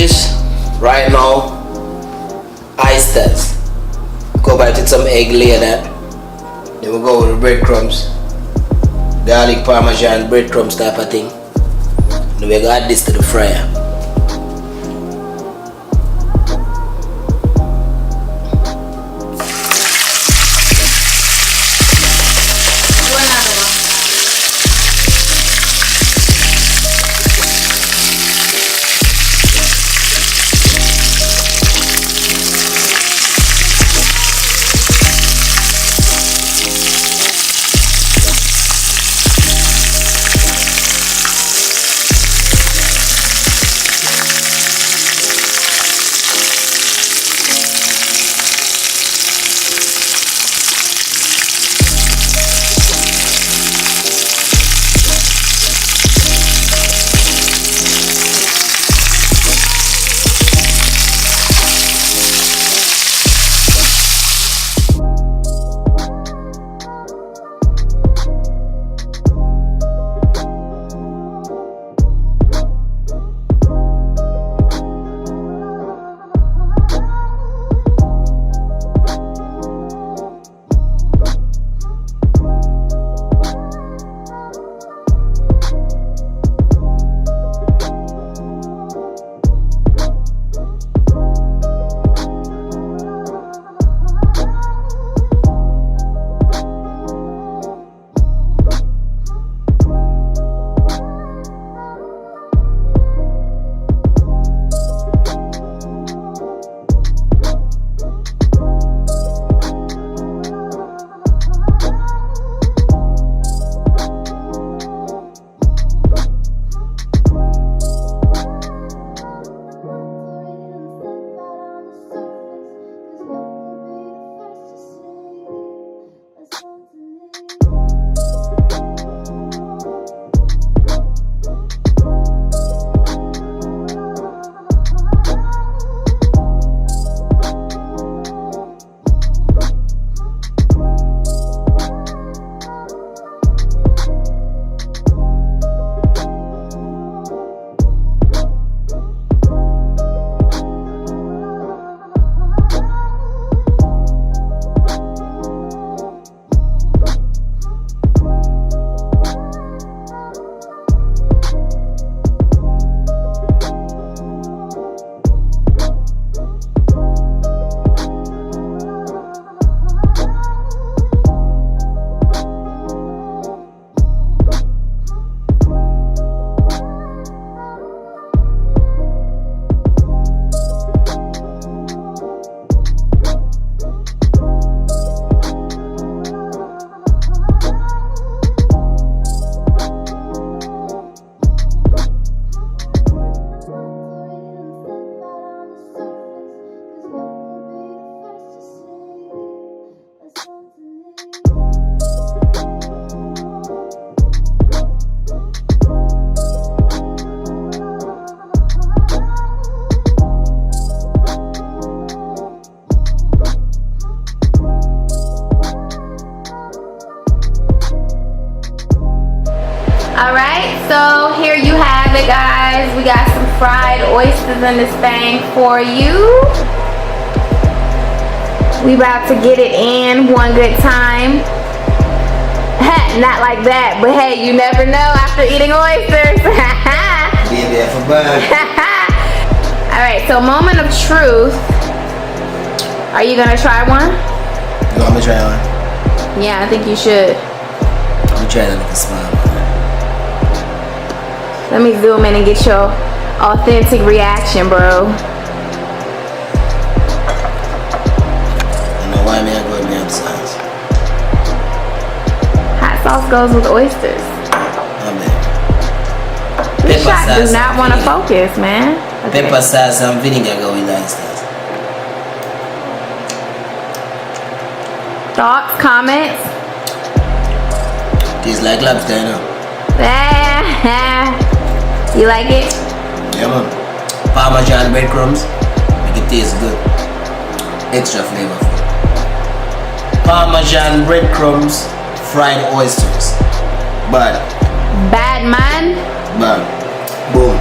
this right now. Oysters. Cover it with some egg layer. Then we go with the breadcrumbs. Garlic parmesan breadcrumbs type of thing. Then we add this to the fryer. Alright, so here you have it, guys. We got some fried oysters in this thing for you. We about to get it in one good time. Not like that, but hey, you never know after eating oysters. Alright, so moment of truth. Are you gonna try one? You want me to try one? Yeah, I think you should. Let me try that with a smile. Let me zoom in and get your authentic reaction, bro. You know why me I go with me sauce? Hot sauce goes with oysters. This shot do not want to focus, man. Okay. Pepper sauce and vinegar go with oysters. Thoughts, comments? Tastes like lobster, you know. You like it? Yeah, man. Parmesan breadcrumbs make it taste good. Extra flavorful. Parmesan breadcrumbs, fried oysters. Bad. Bad man? Bad. Boom.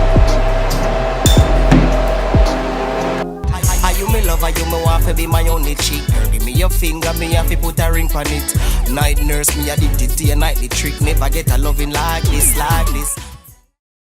me lover, you me want to be my only chick. Girl, give me your finger, me have to put a ring on it. Night nurse, me addicted to your nightly trick. Never get a loving like this, like this.